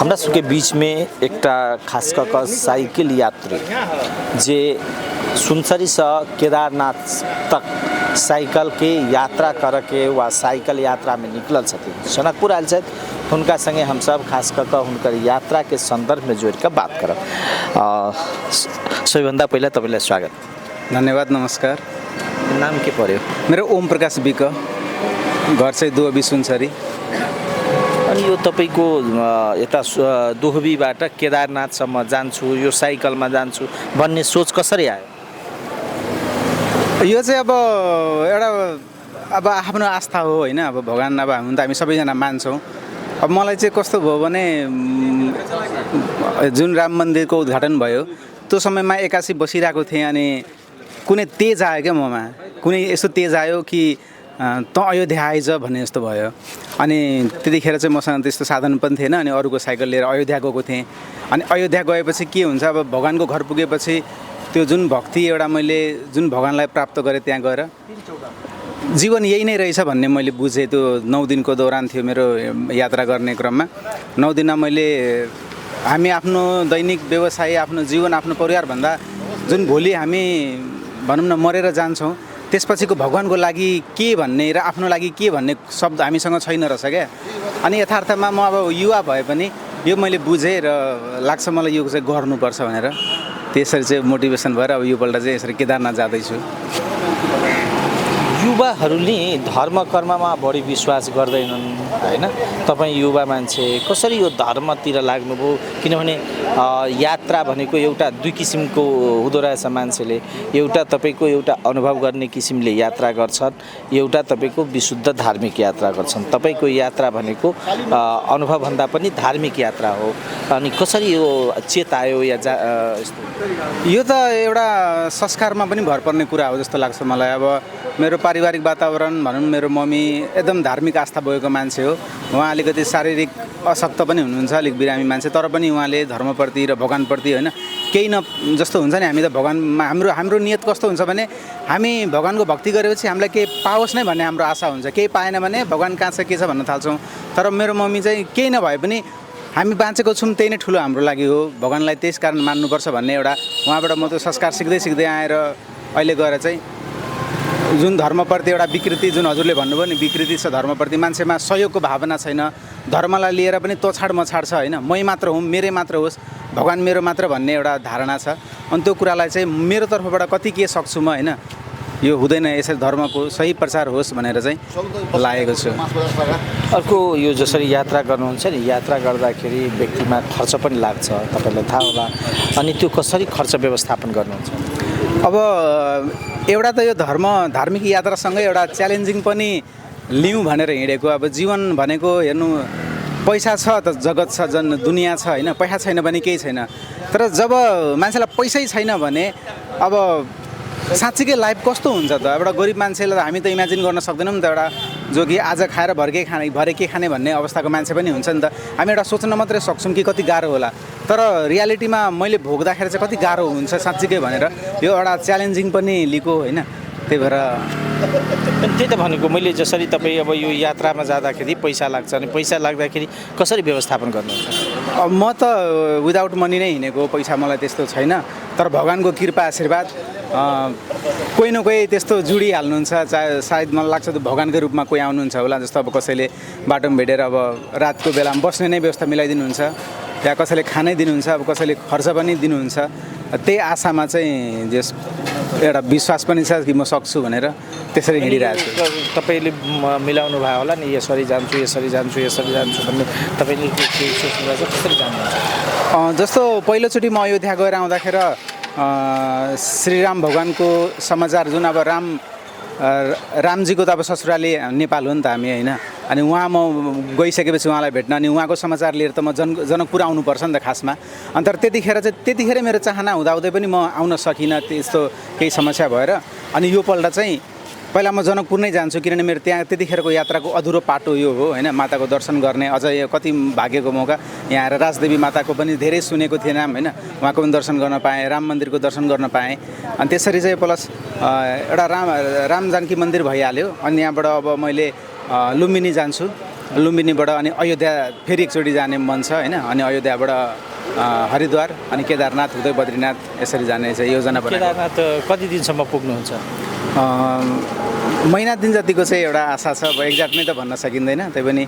हमरा सबके बीच में एकटा खास कऽ कऽ साइकिल यात्री जे सुनसरी से केदारनाथ तक साइकिल के यात्रा करके वा साइकिल यात्रा में निकलल छथिन, जनकपुर आयल छथि। हुनका संगे हम सब खास कऽ कऽ हुनकर यात्रा के संदर्भ में जोड़ के बात करब। सबैभन्दा पहिला तपाईलाई स्वागत। धन्यवाद, नमस्कार। नाम के पर्यो? मेरो ओम प्रकाश विक, घर चाहिँ दुहबी सुनसरी। अनि यो तपाईको यता दुहबीबाट केदारनाथसम्म जान्छु, यो साइकलमा जान्छु भन्ने सोच कसरी आयो? यो चाहिँ अब आफ्नो आस्था हो हैन। अब भगवान अब हुन त हामी सबैजना मान्छौँ। अब मलाई चाहिँ कस्तो भयो भने जुन राम मन्दिरको उद्घाटन भयो त्यो समयमा एकासी बसिरहेको थिएँ अनि कुनै तेज आयो क्या ममा, कुनै यस्तो तेज आयो कि त अयोध्या आइज भन्ने जस्तो भयो। अनि त्यतिखेर चाहिँ मसँग त्यस्तो साधन पनि थिएन अनि अरूको साइकल लिएर अयोध्या गएको थिएँ। अनि अयोध्या गएपछि के हुन्छ, अब भगवानको घर पुगेपछि त्यो जुन भक्ति एउटा मैले जुन भगवानलाई प्राप्त गरेँ त्यहाँ गएर जीवन यही नै रहेछ भन्ने मैले बुझेँ। त्यो 9 दिनको दौरान थियो मेरो यात्रा गर्ने क्रममा। 9 दिनमा मैले हामी आफ्नो दैनिक व्यवसाय, आफ्नो जीवन, आफ्नो परिवारभन्दा जुन भोलि हामी भनौँ न मरेर जान्छौँ त्यसपछिको भगवानको लागि के भन्ने र आफ्नो लागि के भन्ने शब्द हामीसँग छैन रहेछ क्या। अनि यथार्थमा म अब युवा भए पनि यो मैले बुझेँ र लाग्छ मलाई यो चाहिँ गर्नुपर्छ भनेर। त्यसरी चाहिँ मोटिभेसन भएर अब योपल्ट चाहिँ यसरी केदारनाथ जाँदैछु। युवाहरूले धर्म कर्ममा बढी विश्वास गर्दैनन् हैन? तपाईँ युवा मान्छे कसरी यो धर्मतिर लाग्नुभयो? किनभने यात्रा भनेको एउटा दुई किसिमको हुँदो रहेछ। मान्छेले एउटा तपाईको एउटा अनुभव गर्ने किसिमले यात्रा गर्छन्, एउटा तपाईको विशुद्ध धार्मिक यात्रा गर्छन्। तपाईको यात्रा भनेको अनुभव भन्दा पनि धार्मिक यात्रा हो। अनि कसरी यो चेत आयो या यो त एउटा संस्कारमा पनि भर पर्ने कुरा हो जस्तो लाग्छ मलाई। अब मेरो पारिवारिक वातावरण भनौँ, मेरो मम्मी एकदम धार्मिक आस्था भएको मान्छे हो। उहाँ अलिकति शारीरिक अशक्त पनि हुनुहुन्छ, अलिक बिरामी मान्छे, तर पनि उहाँले धर्मप्रति र भगवानप्रति होइन केही न जस्तो हुन्छ नि। हामी त भगवानमा हाम्रो नियत कस्तो हुन्छ भने हामी भगवानको भक्ति गरेपछि हामीलाई केही पाओस् नै भन्ने हाम्रो आशा हुन्छ। केही पाएन भने भगवान कहाँ छ के छ भन्न थाल्छौँ। तर मेरो मम्मी चाहिँ केही नभए पनि हामी बाँचेको छौँ त्यही नै ठुलो हाम्रो लागि हो, भगवानलाई त्यस कारण मान्नुपर्छ भन्ने एउटा उहाँबाट म त्यो संस्कार सिक्दै आएर अहिले गएर चाहिँ जुन धर्मप्रति एउटा विकृति, जुन हजुरले भन्नुभयो नि विकृति छ धर्मप्रति, मान्छेमा सहयोगको भावना छैन। धर्मलाई लिएर पनि तोछाड मछाड छ होइन। मै मात्र हुँ, मेरै मात्र होस्, भगवान मेरो मात्र भन्ने एउटा धारणा छ। अनि त्यो कुरालाई चाहिँ मेरो तर्फबाट कति के सक्छु म होइन, यो हुँदैन, यसरी धर्मको सही प्रचार होस् भनेर चाहिँ लागेको छु। अर्को यो जसरी यात्रा गर्नुहुन्छ नि, यात्रा गर्दाखेरि व्यक्तिमा खर्च पनि लाग्छ, तपाईँलाई थाहा होला। अनि त्यो कसरी खर्च व्यवस्थापन गर्नुहुन्छ? अब एउटा त यो धार्मिक यात्रासँगै एउटा च्यालेन्जिङ पनि लिउँ भनेर हिँडेको। अब जीवन भनेको हेर्नु, पैसा छ त जगत छ, दुनियाँ छ होइन, पैसा छैन भने केही छैन। तर जब मान्छेलाई पैसै छैन भने अब साँच्चीकै लाइफ कस्तो हुन्छ त? एउटा गरिब मान्छेलाई त हामी त इमेजिन गर्न सक्दैनौँ नि त। एउटा जो कि आज खाएर भरे के खाने भन्ने अवस्थाको मान्छे पनि हुन्छ नि त। हामी एउटा सोच्न मात्रै सक्छौँ कि कति गाह्रो होला, तर रियालिटीमा मैले भोग्दाखेरि चाहिँ कति गाह्रो हुन्छ साँच्चीकै भनेर यो एउटा च्यालेन्जिङ पनि लिएको होइन। त्यही भएर त्यही त भनेको मैले, जसरी तपाईँ अब यो यात्रामा जाँदाखेरि पैसा लाग्छ, अनि पैसा लाग्दाखेरि कसरी व्यवस्थापन गर्नुहुन्छ? अब म त विदाउट मनी नै हिँडेको, पैसा मलाई त्यस्तो छैन। तर भगवानको कृपा आशीर्वाद कोही न कोही त्यस्तो जुडिहाल्नुहुन्छ। सायद मलाई लाग्छ त्यो भगवानकै रूपमा कोही आउनुहुन्छ होला। जस्तो अब कसैले बाटोमा भेटेर अब रातको बेलामा बस्ने नै व्यवस्था मिलाइदिनुहुन्छ, या कसैले खानै दिनुहुन्छ, अब कसैले खर्च पनि दिनुहुन्छ। त्यही आशामा चाहिँ जस एउटा विश्वास पनि छ कि म सक्छु भनेर त्यसरी हिँडिरहेको छु। तपाईँले मिलाउनु भयो होला नि, यसरी जान्छु भन्ने तपाईँले के सोच्नुभएको छ, कसरी जान्नुहुन्छ? जस्तो पहिलोचोटि म अयोध्या गएर आउँदाखेरि श्रीराम भगवानको समाचार जुन अब रामजीको त अब ससुराली नेपाल हो नि त हामी होइन। अनि उहाँ म गइसकेपछि उहाँलाई भेट्न अनि उहाँको समाचार लिएर त म जनकपुर आउनुपर्छ नि त खासमा। अनि तर त्यतिखेर मेरो चाहना हुँदाहुँदै पनि म आउन सकिनँ, त्यस्तो केही समस्या भएर। अनि योपल्ट चाहिँ पहिला म जनकपुर नै जान्छु, किनभने मेरो त्यहाँ त्यतिखेरको यात्राको अधुरो पाटो यो हो होइन। माताको दर्शन गर्ने अझ यो कति भाग्यको मौका। यहाँ आएर राजदेवी माताको पनि धेरै सुनेको थिएँ नाम होइन, उहाँको पनि दर्शन गर्न पाएँ, राम मन्दिरको दर्शन गर्न पाएँ। अनि त्यसरी चाहिँ प्लस एउटा राम जानकी मन्दिर भइहाल्यो। अनि यहाँबाट अब मैले लुम्बिनी जान्छु। लुम्बिनीबाट अनि अयोध्या फेरि एकचोटि जाने मन छ होइन, अनि अयोध्याबाट हरिद्वार अनि केदारनाथ हुँदै बद्रीनाथ यसरी जाने चाहिँ योजना बनाएको। केदारनाथ कति दिनसम्म पुग्नुहुन्छ? महिना दिन जतिको चाहिँ एउटा आशा छ। अब एक्ज्याक्ट नै त भन्न सकिँदैन, तैपनि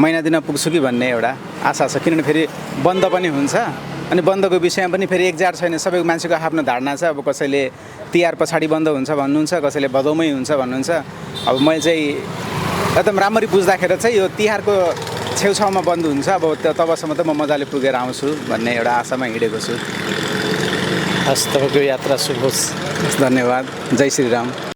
महिना दिन पुग्छु कि भन्ने एउटा आशा छ। किनभने फेरि बन्द पनि हुन्छ अनि बन्दको विषयमा पनि फेरि एक्ज्याक्ट छैन। सबैको मान्छेको आफ्नो धारणा छ। अब कसैले तिहार पछाडि बन्द हुन्छ भन्नुहुन्छ, कसैले भदौमै हुन्छ भन्नुहुन्छ। अब मैले चाहिँ एकदम राम्ररी बुझ्दाखेरि चाहिँ यो तिहारको छेउछाउमा बन्द हुन्छ, अब तबसम्म त म मजाले पुगेर आउँछु भन्ने एउटा आशामा हिँडेको छु। हस्, तपाईँको यात्रा शुभ होस्। धन्यवाद। जय श्रीराम।